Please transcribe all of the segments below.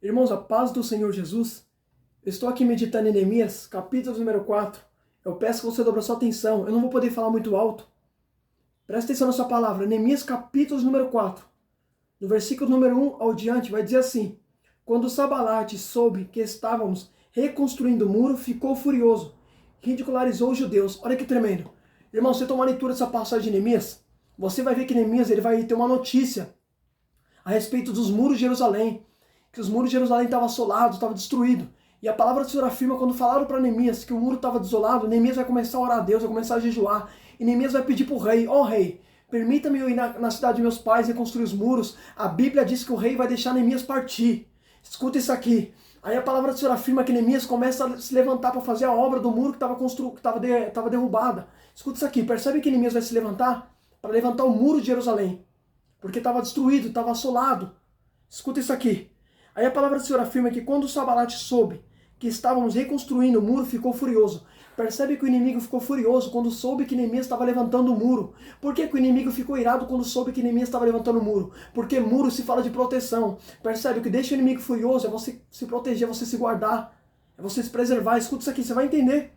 Irmãos, a paz do Senhor Jesus. Eu estou aqui meditando em Neemias, capítulo número 4. Eu peço que você dobre a sua atenção. Eu não vou poder falar muito alto. Presta atenção na sua palavra. Neemias, capítulo número 4. No versículo número 1 ao diante, vai dizer assim: Quando Sabalate soube que estávamos reconstruindo o muro, ficou furioso. Ridicularizou os judeus. Olha que tremendo. Irmão, você toma a leitura dessa passagem de Neemias, você vai ver que Neemias ele vai ter uma notícia a respeito dos muros de Jerusalém. Que os muros de Jerusalém estavam assolados, estavam destruídos. E a palavra do Senhor afirma, quando falaram para Neemias que o muro estava desolado, Neemias vai começar a orar a Deus, vai começar a jejuar. E Neemias vai pedir para o rei: ó rei, permita-me eu ir na cidade de meus pais e construir os muros. A Bíblia diz que o rei vai deixar Neemias partir. Escuta isso aqui. Aí a palavra do Senhor afirma que Neemias começa a se levantar para fazer a obra do muro que estava derrubada. Escuta isso aqui. Percebe que Neemias vai se levantar para levantar o muro de Jerusalém, porque estava destruído, estava assolado. Escuta isso aqui. Aí a palavra do Senhor afirma que quando Sabalate soube que estávamos reconstruindo o muro, ficou furioso. Percebe que o inimigo ficou furioso quando soube que Neemias estava levantando o muro. Por que o inimigo ficou irado quando soube que Neemias estava levantando o muro? Porque muro se fala de proteção. Percebe? O que deixa o inimigo furioso é você se proteger, é você se guardar, é você se preservar. Escuta isso aqui, você vai entender.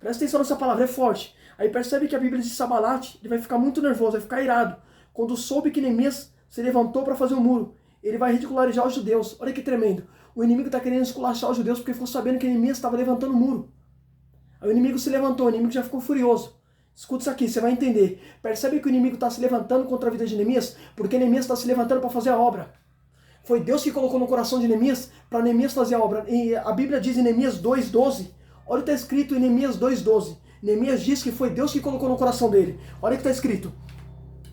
Presta atenção nessa palavra, é forte. Aí percebe que a Bíblia diz que Sabalate, ele vai ficar muito nervoso, vai ficar irado quando soube que Neemias se levantou para fazer o muro. Ele vai ridicularizar os judeus. Olha que tremendo. O inimigo está querendo esculachar os judeus porque ficou sabendo que Neemias estava levantando o muro. Aí o inimigo se levantou, o inimigo já ficou furioso. Escuta isso aqui, você vai entender. Percebe que o inimigo está se levantando contra a vida de Neemias porque Neemias está se levantando para fazer a obra. Foi Deus que colocou no coração de Neemias para Neemias fazer a obra. E a Bíblia diz em Neemias 2,12. Olha o que está escrito em Neemias 2,12. Neemias diz que foi Deus que colocou no coração dele. Olha o que está escrito.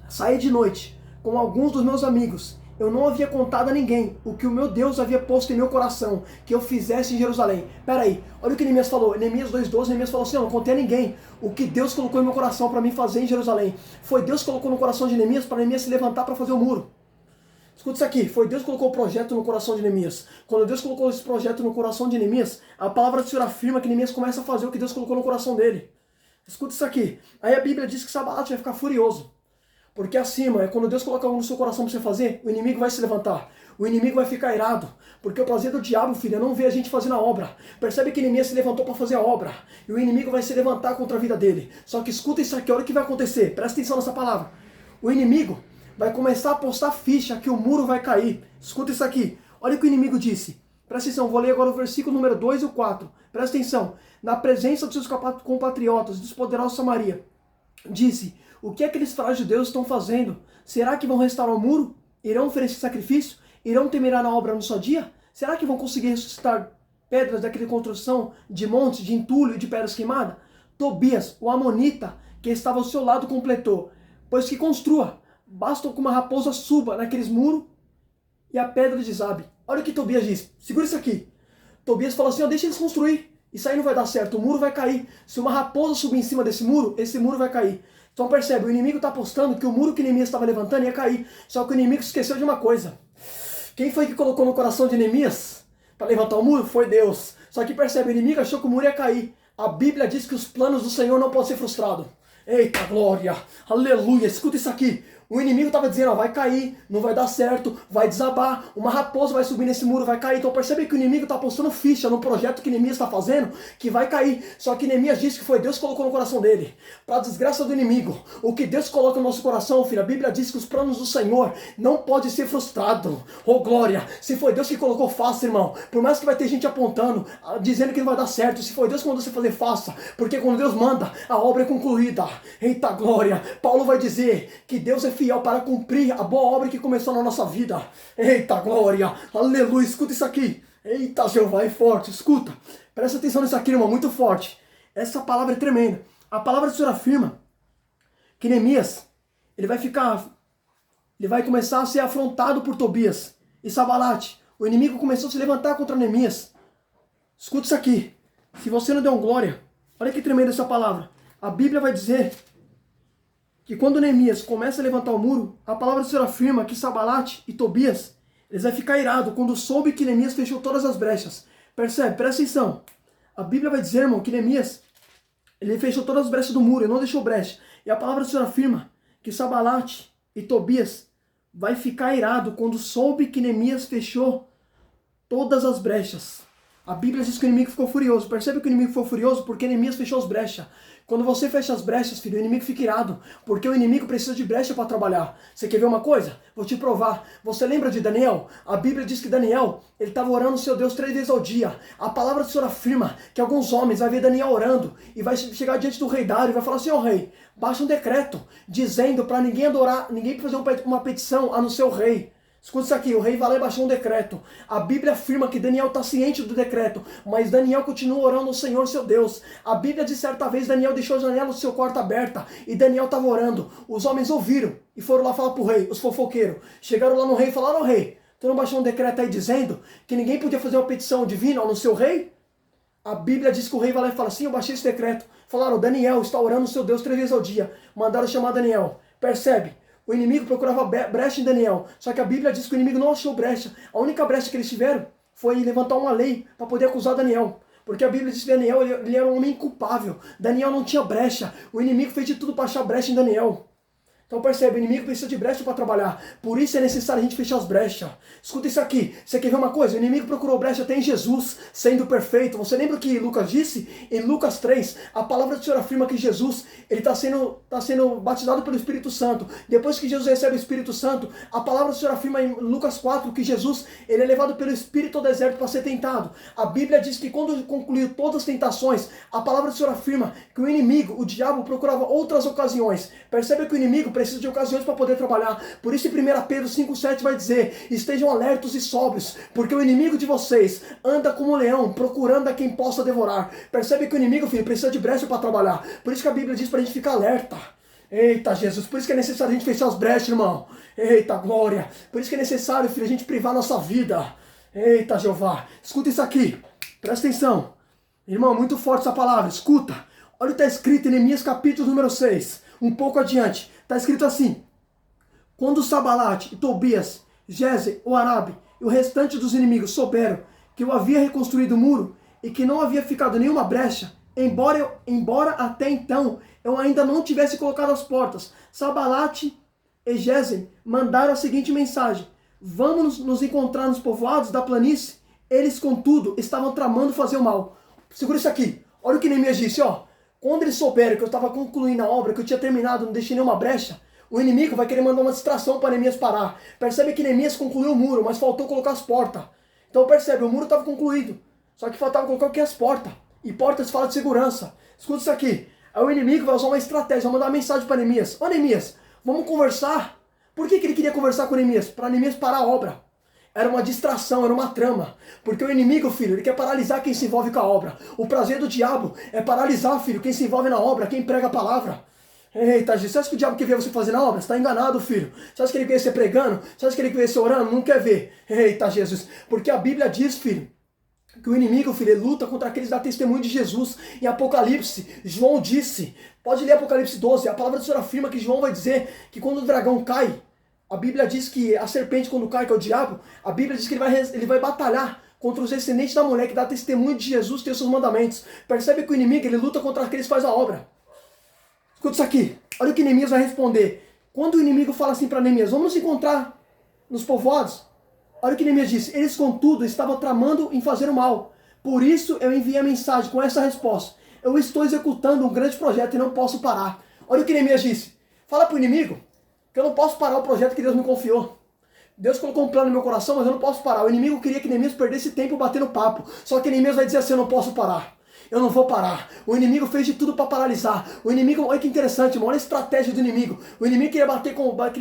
Saí de noite com alguns dos meus amigos. Eu não havia contado a ninguém o que o meu Deus havia posto em meu coração, que eu fizesse em Jerusalém. Peraí, olha o que Neemias falou. Neemias 2,12, Neemias falou assim: eu não contei a ninguém o que Deus colocou em meu coração para mim fazer em Jerusalém. Foi Deus que colocou no coração de Neemias para Neemias se levantar para fazer o muro. Escuta isso aqui, foi Deus que colocou o projeto no coração de Neemias. Quando Deus colocou esse projeto no coração de Neemias, a palavra do Senhor afirma que Neemias começa a fazer o que Deus colocou no coração dele. Escuta isso aqui. Aí a Bíblia diz que Sabalate vai ficar furioso. Porque acima, é quando Deus coloca algo no seu coração para você fazer, o inimigo vai se levantar. O inimigo vai ficar irado. Porque o prazer do diabo, filho, é não ver a gente fazendo a obra. Percebe que Neemias se levantou para fazer a obra. E o inimigo vai se levantar contra a vida dele. Só que escuta isso aqui, olha o que vai acontecer. Presta atenção nessa palavra. O inimigo vai começar a postar ficha que o muro vai cair. Escuta isso aqui. Olha o que o inimigo disse. Presta atenção, vou ler agora o versículo número 2 e o 4. Presta atenção. Na presença dos seus compatriotas, dos poderosos Samaria, disse: o que aqueles frágeis judeus estão fazendo? Será que vão restaurar o muro? Irão oferecer sacrifício? Irão temerá na obra no só dia? Será que vão conseguir ressuscitar pedras daquela construção de montes, de entulho e de pedras queimadas? Tobias, o amonita, que estava ao seu lado, completou: pois que construa, basta que uma raposa suba naqueles muros e a pedra desabe. Olha o que Tobias diz, segura isso aqui. Tobias falou assim: ó, deixa eles construir, isso aí não vai dar certo, o muro vai cair. Se uma raposa subir em cima desse muro, esse muro vai cair. Então percebe, o inimigo está apostando que o muro que Neemias estava levantando ia cair. Só que o inimigo esqueceu de uma coisa. Quem foi que colocou no coração de Neemias para levantar o muro? Foi Deus. Só que percebe, o inimigo achou que o muro ia cair. A Bíblia diz que os planos do Senhor não podem ser frustrados. Eita glória, aleluia, escuta isso aqui. O inimigo estava dizendo: ó, vai cair, não vai dar certo, vai desabar, uma raposa vai subir nesse muro, vai cair. Então percebe que o inimigo está apostando ficha no projeto que Neemias está fazendo, que vai cair. Só que Neemias disse que foi Deus que colocou no coração dele. Para a desgraça do inimigo, o que Deus coloca no nosso coração, filho, a Bíblia diz que os planos do Senhor não podem ser frustrados. Oh glória, se foi Deus que colocou, faça, irmão. Por mais que vai ter gente apontando, dizendo que não vai dar certo, se foi Deus que mandou você fazer, faça. Porque quando Deus manda, a obra é concluída. Eita glória, Paulo vai dizer que Deus é fiel para cumprir a boa obra que começou na nossa vida. Eita glória, aleluia, escuta isso aqui. Eita Jeová, é forte, escuta. Presta atenção nisso aqui, irmão, muito forte. Essa palavra é tremenda. A palavra do Senhor afirma que Neemias, ele vai começar a ser afrontado por Tobias e Sabalate. O inimigo começou a se levantar contra Neemias. Escuta isso aqui. Se você não deu um glória, olha que tremenda essa palavra. A Bíblia vai dizer que quando Neemias começa a levantar o muro, a palavra do Senhor afirma que Sabalate e Tobias, eles vão ficar irados quando soube que Neemias fechou todas as brechas. Percebe? Presta atenção. A Bíblia vai dizer, irmão, que Neemias, ele fechou todas as brechas do muro, ele não deixou brecha. E a palavra do Senhor afirma que Sabalate e Tobias vai ficar irado quando soube que Neemias fechou todas as brechas. A Bíblia diz que o inimigo ficou furioso. Percebe que o inimigo ficou furioso porque Neemias fechou as brechas. Quando você fecha as brechas, filho, o inimigo fica irado. Porque o inimigo precisa de brecha para trabalhar. Você quer ver uma coisa? Vou te provar. Você lembra de Daniel? A Bíblia diz que Daniel, ele estava orando ao seu Deus 3 vezes ao dia. A palavra do Senhor afirma que alguns homens vai ver Daniel orando e vai chegar diante do rei Dário e vai falar assim, ó rei, baixa um decreto dizendo para ninguém adorar, ninguém fazer uma petição a não ser o rei. Escuta isso aqui, o rei vai lá e baixou um decreto. A Bíblia afirma que Daniel está ciente do decreto, mas Daniel continua orando ao Senhor, seu Deus. A Bíblia diz certa vez, Daniel deixou a janela do seu quarto aberta e Daniel estava orando. Os homens ouviram e foram lá falar para o rei, os fofoqueiros. Chegaram lá no rei e falaram, ó rei, tu não baixou um decreto aí dizendo que ninguém podia fazer uma petição divina ao seu rei? A Bíblia diz que o rei vai lá e fala, sim, eu baixei esse decreto. Falaram, Daniel está orando ao seu Deus 3 vezes ao dia. Mandaram chamar Daniel. Percebe? O inimigo procurava brecha em Daniel, só que a Bíblia diz que o inimigo não achou brecha. A única brecha que eles tiveram foi levantar uma lei para poder acusar Daniel. Porque a Bíblia diz que Daniel ele era um homem inculpável. Daniel não tinha brecha. O inimigo fez de tudo para achar brecha em Daniel. Então percebe, o inimigo precisa de brecha para trabalhar. Por isso é necessário a gente fechar as brechas. Escuta isso aqui. Você quer ver uma coisa? O inimigo procurou brecha até em Jesus, sendo perfeito. Você lembra o que Lucas disse? Em Lucas 3, a palavra do Senhor afirma que Jesus ele está sendo batizado pelo Espírito Santo. Depois que Jesus recebe o Espírito Santo, a palavra do Senhor afirma em Lucas 4 que Jesus ele é levado pelo Espírito ao deserto para ser tentado. A Bíblia diz que quando concluiu todas as tentações, a palavra do Senhor afirma que o inimigo, o diabo, procurava outras ocasiões. Percebe que o inimigo precisa de ocasiões para poder trabalhar. Por isso em 1 Pedro 5,7 vai dizer, estejam alertos e sóbrios, porque o inimigo de vocês anda como um leão, procurando a quem possa devorar. Percebe que o inimigo, filho, precisa de brecha para trabalhar. Por isso que a Bíblia diz para a gente ficar alerta. Eita Jesus, por isso que é necessário a gente fechar as brechas, irmão. Eita glória, por isso que é necessário, filho, a gente privar a nossa vida. Eita Jeová, escuta isso aqui, presta atenção. Irmão, muito forte essa palavra, escuta. Olha o que está escrito em Neemias capítulo número 6, um pouco adiante. Está escrito assim, quando Sabalate e Tobias, Geze, o Arabe e o restante dos inimigos souberam que eu havia reconstruído o muro e que não havia ficado nenhuma brecha, embora até então eu ainda não tivesse colocado as portas, Sabalate e Geze mandaram a seguinte mensagem, vamos nos encontrar nos povoados da planície. Eles, contudo, estavam tramando fazer o mal. Segura isso aqui, olha o que Neemias disse, ó. Quando eles souberam que eu estava concluindo a obra, que eu tinha terminado, não deixei nenhuma brecha, o inimigo vai querer mandar uma distração para Neemias parar. Percebe que Neemias concluiu o muro, mas faltou colocar as portas. Então percebe, o muro estava concluído, só que faltava colocar o que? As portas. E portas fala de segurança. Escuta isso aqui. Aí o inimigo vai usar uma estratégia, vai mandar uma mensagem para Neemias. Ô Neemias, vamos conversar. Por que ele queria conversar com Neemias? Para Neemias parar a obra. Era uma distração, era uma trama. Porque o inimigo, filho, ele quer paralisar quem se envolve com a obra. O prazer do diabo é paralisar, filho, quem se envolve na obra, quem prega a palavra. Eita, Jesus, você acha que o diabo quer ver você fazer na obra? Você está enganado, filho. Você acha que ele quer ver você pregando? Você acha que ele quer ver você orando? Não quer ver. Eita, Jesus. Porque a Bíblia diz, filho, que o inimigo, filho, ele luta contra aqueles que dão testemunho de Jesus. Em Apocalipse, João disse, pode ler Apocalipse 12, a palavra do Senhor afirma que João vai dizer que quando o dragão cai, a Bíblia diz que a serpente quando cai, que é o diabo, a Bíblia diz que ele vai batalhar contra os descendentes da mulher que dá testemunho de Jesus, tem os seus mandamentos. Percebe que o inimigo, ele luta contra aqueles que faz a obra. Escuta isso aqui, olha o que Neemias vai responder. Quando o inimigo fala assim para Neemias, vamos nos encontrar nos povoados, olha o que Neemias disse, eles contudo estavam tramando em fazer o mal. Por isso eu enviei a mensagem com essa resposta. Eu estou executando um grande projeto e não posso parar. Olha o que Neemias disse. Fala para o inimigo que eu não posso parar o projeto que Deus me confiou. Deus colocou um plano no meu coração, mas eu não posso parar. O inimigo queria que Neemias perdesse tempo batendo papo. Só que Neemias vai dizer assim, eu não posso parar. Eu não vou parar. O inimigo fez de tudo para paralisar. O inimigo, olha que interessante, irmão, olha a estratégia do inimigo. O inimigo queria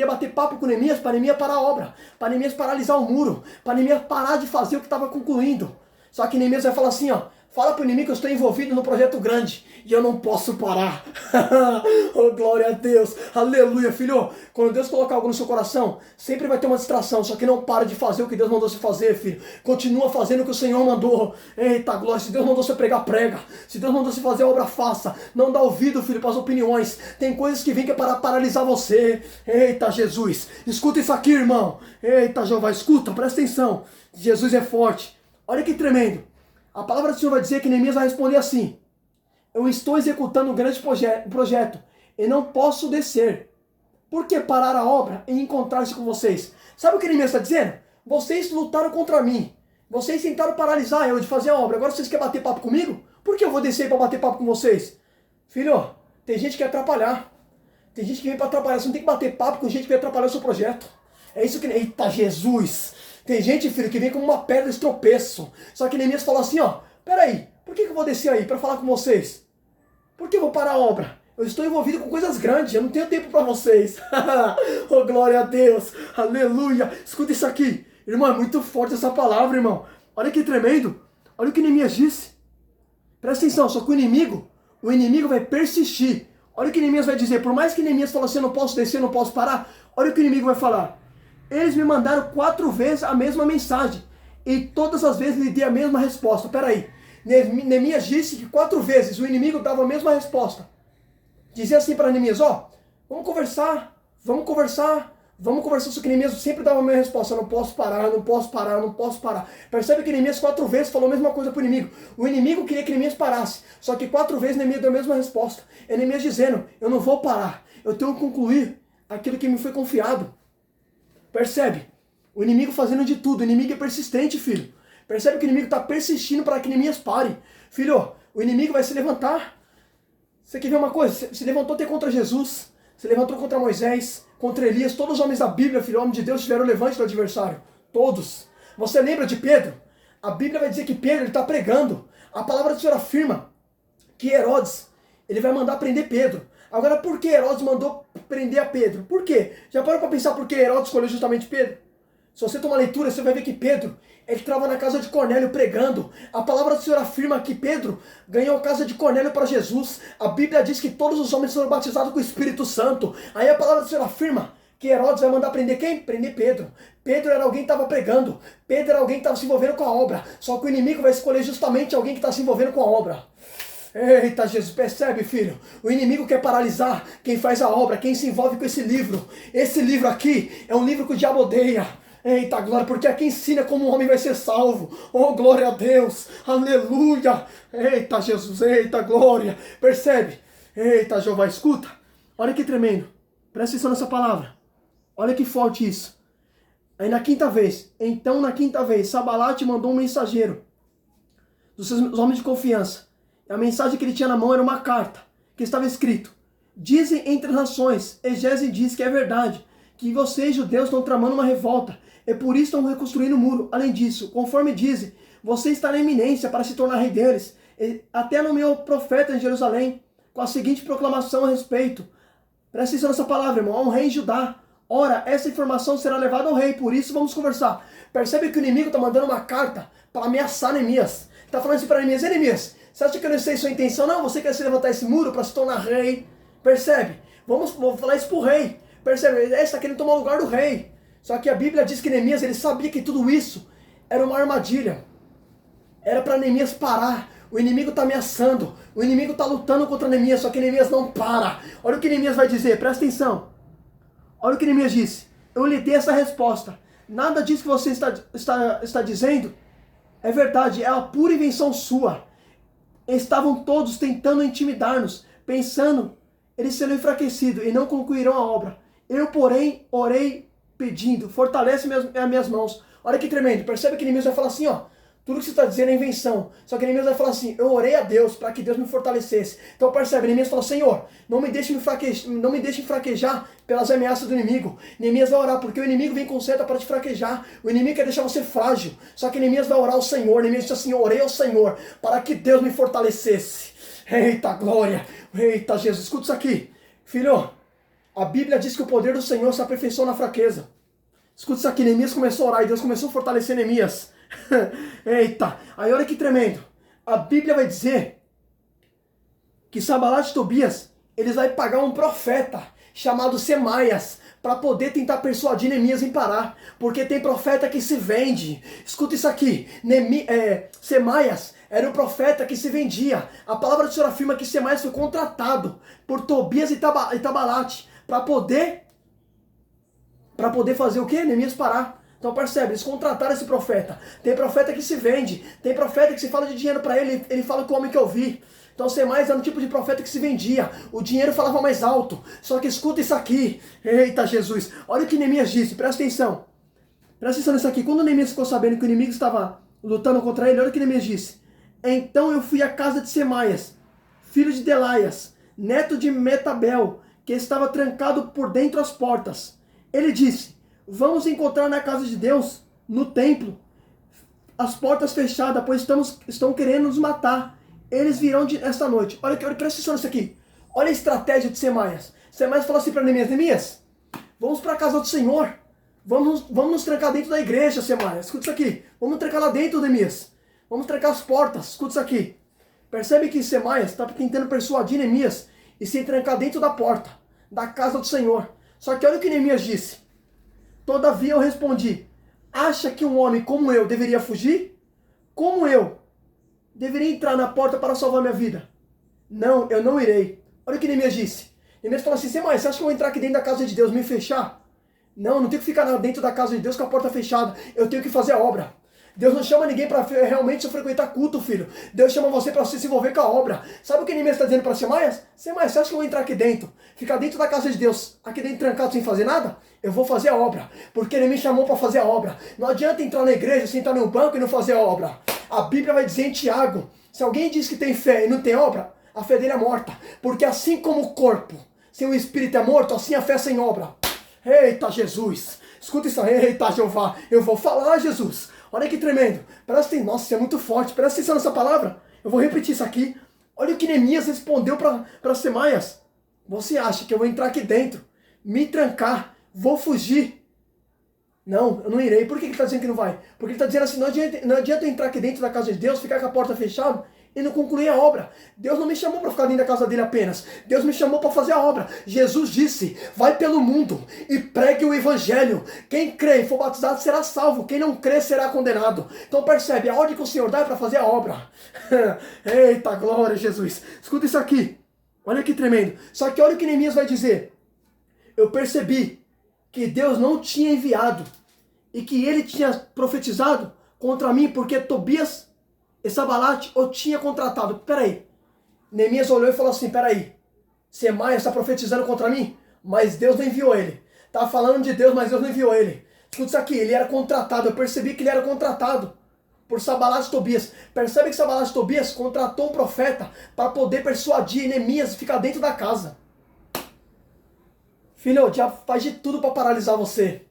bater papo com Neemias para Neemias parar a obra. Para Neemias paralisar o muro. Para Neemias parar de fazer o que estava concluindo. Só que Neemias vai falar assim, ó. Fala para o inimigo que eu estou envolvido no projeto grande e eu não posso parar. Oh, glória a Deus. Aleluia, filho. Quando Deus colocar algo no seu coração, sempre vai ter uma distração. Só que não para de fazer o que Deus mandou você fazer, filho. Continua fazendo o que o Senhor mandou. Eita, glória. Se Deus mandou você pregar, prega. Se Deus mandou você fazer a obra, faça. Não dá ouvido, filho, para as opiniões. Tem coisas que vêm que é para paralisar você. Eita, Jesus. Escuta isso aqui, irmão. Eita, Jeová, escuta, presta atenção. Jesus é forte. Olha que tremendo. A palavra do Senhor vai dizer que Neemias vai responder assim. Eu estou executando um grande projeto e não posso descer. Por que parar a obra e encontrar-se com vocês? Sabe o que Neemias está dizendo? Vocês lutaram contra mim. Vocês tentaram paralisar eu de fazer a obra. Agora vocês querem bater papo comigo? Por que eu vou descer para bater papo com vocês? Filho, tem gente que quer atrapalhar. Tem gente que vem para atrapalhar. Você não tem que bater papo com gente que vem atrapalhar o seu projeto. É isso que... Eita, Jesus! Tem gente, filho, que vem como uma pedra de tropeço. Só que Neemias falou assim, ó. Peraí, por que eu vou descer aí para falar com vocês? Por que eu vou parar a obra? Eu estou envolvido com coisas grandes. Eu não tenho tempo para vocês. Oh, glória a Deus. Aleluia. Escuta isso aqui. Irmão, é muito forte essa palavra, irmão. Olha que tremendo. Olha o que Neemias disse. Presta atenção, só que o inimigo vai persistir. Olha o que Neemias vai dizer. Por mais que Neemias falou assim, eu não posso descer, eu não posso parar. Olha o que o inimigo vai falar. Eles me mandaram 4 vezes a mesma mensagem. E todas as vezes lhe dei a mesma resposta. Peraí. Neemias disse que 4 vezes o inimigo dava a mesma resposta. Dizia assim para Neemias, ó, vamos conversar. Só que Neemias sempre dava a mesma resposta. Eu não posso parar. Percebe que Neemias 4 vezes falou a mesma coisa para o inimigo. O inimigo queria que Neemias parasse. Só que 4 vezes Neemias deu a mesma resposta. É Neemias dizendo, eu não vou parar. Eu tenho que concluir aquilo que me foi confiado. Percebe? O inimigo fazendo de tudo. O inimigo é persistente, filho. Percebe que o inimigo está persistindo para que Neemias pare. Filho, o inimigo vai se levantar. Você quer ver uma coisa? Se levantou até contra Jesus. Se levantou contra Moisés, contra Elias. Todos os homens da Bíblia, filho, homem de Deus, tiveram levante do adversário. Todos. Você lembra de Pedro? A Bíblia vai dizer que Pedro está pregando. A palavra do Senhor afirma que Herodes, ele vai mandar prender Pedro. Agora, por que Herodes mandou prender a Pedro? Por quê? Já parou para pensar por que Herodes escolheu justamente Pedro? Se você tomar leitura, você vai ver que Pedro, ele estava na casa de Cornélio pregando. A palavra do Senhor afirma que Pedro ganhou a casa de Cornélio para Jesus. A Bíblia diz que todos os homens foram batizados com o Espírito Santo. Aí a palavra do Senhor afirma que Herodes vai mandar prender quem? Prender Pedro. Pedro era alguém que estava pregando. Pedro era alguém que estava se envolvendo com a obra. Só que o inimigo vai escolher justamente alguém que está se envolvendo com a obra. Eita, Jesus, percebe, filho? O inimigo quer paralisar quem faz a obra, quem se envolve com esse livro. Esse livro aqui é um livro que o diabo odeia. Eita, glória, porque aqui ensina como um homem vai ser salvo. Oh, glória a Deus. Aleluia. Eita, Jesus, eita, glória. Percebe? Eita, Jeová, escuta. Olha que tremendo. Presta atenção nessa palavra. Olha que forte isso. Aí na quinta vez, Sabalate mandou um mensageiro dos seus homens de confiança. E a mensagem que ele tinha na mão era uma carta, que estava escrito: dizem entre as nações, Egésio diz que é verdade, que vocês, judeus, estão tramando uma revolta, e por isso estão reconstruindo o muro. Além disso, conforme dizem, você está na eminência para se tornar rei deles. E até nomeou profeta em Jerusalém, com a seguinte proclamação a respeito. Presta atenção nessa palavra, irmão. Há um rei em Judá. Ora, essa informação será levada ao rei, por isso vamos conversar. Percebe que o inimigo está mandando uma carta para ameaçar Neemias. Está falando assim para Neemias: Neemias, você acha que eu não sei sua intenção? Não, você quer se levantar esse muro para se tornar rei. Percebe? Vou falar isso para o rei. Percebe? Ele está querendo tomar o lugar do rei. Só que a Bíblia diz que Neemias, ele sabia que tudo isso era uma armadilha. Era para Neemias parar. O inimigo está ameaçando. O inimigo está lutando contra Neemias, só que Neemias não para. Olha o que Neemias vai dizer, presta atenção. Olha o que Neemias disse. Eu lhe dei essa resposta. Nada disso que você está dizendo é verdade, é a pura invenção sua. Estavam todos tentando intimidar-nos, pensando eles serão enfraquecidos e não concluirão a obra. Eu, porém, orei pedindo, fortalece minhas mãos. Olha que tremendo, percebe que Neemias vai falar assim, ó, tudo que você está dizendo é invenção. Só que Neemias vai falar assim, eu orei a Deus para que Deus me fortalecesse. Então percebe, Neemias falou, Senhor, não me deixe fraquejar pelas ameaças do inimigo. Neemias vai orar, porque o inimigo vem com seta para te fraquejar. O inimigo quer deixar você frágil. Só que Neemias vai orar ao Senhor. Neemias diz assim, eu orei ao Senhor para que Deus me fortalecesse. Eita glória, eita Jesus, escuta isso aqui. Filho, a Bíblia diz que o poder do Senhor se aperfeiçoa na fraqueza. Escuta isso aqui, Neemias começou a orar e Deus começou a fortalecer Neemias. Eita, aí olha que tremendo. A Bíblia vai dizer que Sabalate e Tobias, eles vão pagar um profeta chamado Semaias para poder tentar persuadir Neemias em parar, porque tem profeta que se vende. Escuta isso aqui, Semaias era um profeta que se vendia. A palavra do Senhor afirma que Semaias foi contratado por Tobias e Sabalate para poder fazer o quê? Neemias parar. Então percebe, eles contrataram esse profeta. Tem profeta que se vende, tem profeta que se fala de dinheiro para ele, ele fala com o homem que ouvir. Então Semaias era um tipo de profeta que se vendia, o dinheiro falava mais alto. Só que escuta isso aqui, eita Jesus, olha o que Neemias disse, presta atenção nisso aqui. Quando Neemias ficou sabendo que o inimigo estava lutando contra ele. Olha o que Neemias disse. Então eu fui à casa de Semaias, filho de Delaias, neto de Metabel, que estava trancado por dentro as portas. Ele disse, vamos encontrar na casa de Deus, no templo, as portas fechadas, pois estão querendo nos matar. Eles virão esta noite. Olha, presta atenção nisso aqui. Olha a estratégia de Semaias. Semaias falou assim para Neemias, Neemias, vamos para a casa do Senhor. Vamos nos trancar dentro da igreja, Semaias. Escuta isso aqui. Vamos trancar lá dentro, Neemias. Vamos trancar as portas. Escuta isso aqui. Percebe que Semaias está tentando persuadir Neemias e se trancar dentro da porta da casa do Senhor. Só que olha o que Neemias disse. Todavia eu respondi, acha que um homem como eu deveria fugir? Como eu deveria entrar na porta para salvar minha vida? Não, eu não irei. Olha o que Neemias disse. Neemias falou assim, Semaias, você acha que eu vou entrar aqui dentro da casa de Deus e me fechar? Não, não tenho que ficar dentro da casa de Deus com a porta fechada. Eu tenho que fazer a obra. Deus não chama ninguém para realmente frequentar culto, filho. Deus chama você para se envolver com a obra. Sabe o que Neemias está dizendo para Semaias? Semaias, você acha que eu vou entrar aqui dentro? Ficar dentro da casa de Deus, aqui dentro trancado sem fazer nada? Eu vou fazer a obra, porque Ele me chamou para fazer a obra. Não adianta entrar na igreja, sentar no banco e não fazer a obra. A Bíblia vai dizer em Tiago, se alguém diz que tem fé e não tem obra, a fé dele é morta. Porque assim como o corpo sem o espírito é morto, assim a fé sem obra. Eita Jesus, escuta isso aí, eita Jeová, eu vou falar Jesus. Olha que tremendo, presta atenção, nossa, isso é muito forte, presta atenção nessa palavra. Eu vou repetir isso aqui. Olha o que Neemias respondeu para Semaias. Você acha que eu vou entrar aqui dentro, me trancar, vou fugir? Não, eu não irei. Por que ele está dizendo que não vai? Porque ele está dizendo assim, não adianta eu entrar aqui dentro da casa de Deus, ficar com a porta fechada e não concluir a obra. Deus não me chamou para ficar dentro da casa dele apenas. Deus me chamou para fazer a obra. Jesus disse, vai pelo mundo e pregue o evangelho. Quem crê e for batizado será salvo. Quem não crê será condenado. Então percebe, a ordem que o Senhor dá é para fazer a obra. Eita glória, Jesus. Escuta isso aqui. Olha que tremendo. Só que olha o que Neemias vai dizer. Eu percebi que Deus não tinha enviado e que ele tinha profetizado contra mim porque Tobias e Sanbalate o tinha contratado. Peraí. Neemias olhou e falou assim, peraí. Semaias está profetizando contra mim? Mas Deus não enviou ele. Tá falando de Deus, mas Deus não enviou ele. Escuta isso aqui, ele era contratado. Eu percebi que ele era contratado por Sanbalate e Tobias. Percebe que Sanbalate e Tobias contratou um profeta para poder persuadir Neemias e ficar dentro da casa. Filho, o diabo faz de tudo para paralisar você.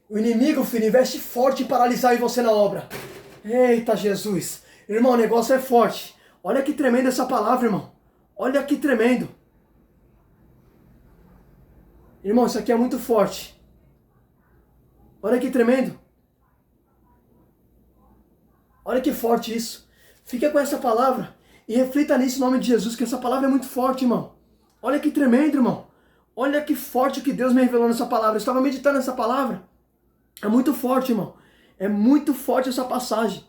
O inimigo, filho, investe forte em paralisar você na obra. Eita Jesus. Irmão, o negócio é forte. Olha que tremendo essa palavra, irmão. Olha que tremendo. Irmão, isso aqui é muito forte. Olha que tremendo. Olha que forte isso. Fica com essa palavra e reflita nisso em nome de Jesus, que essa palavra é muito forte, irmão. Olha que tremendo, irmão. Olha que forte o que Deus me revelou nessa palavra. Eu estava meditando nessa palavra. É muito forte, irmão. É muito forte essa passagem.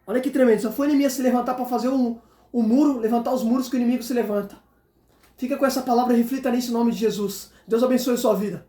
Olha que tremendo. Só foi Neemias se levantar para fazer o muro, levantar os muros que o inimigo se levanta. Fica com essa palavra e reflita nisso em nome de Jesus. Deus abençoe a sua vida.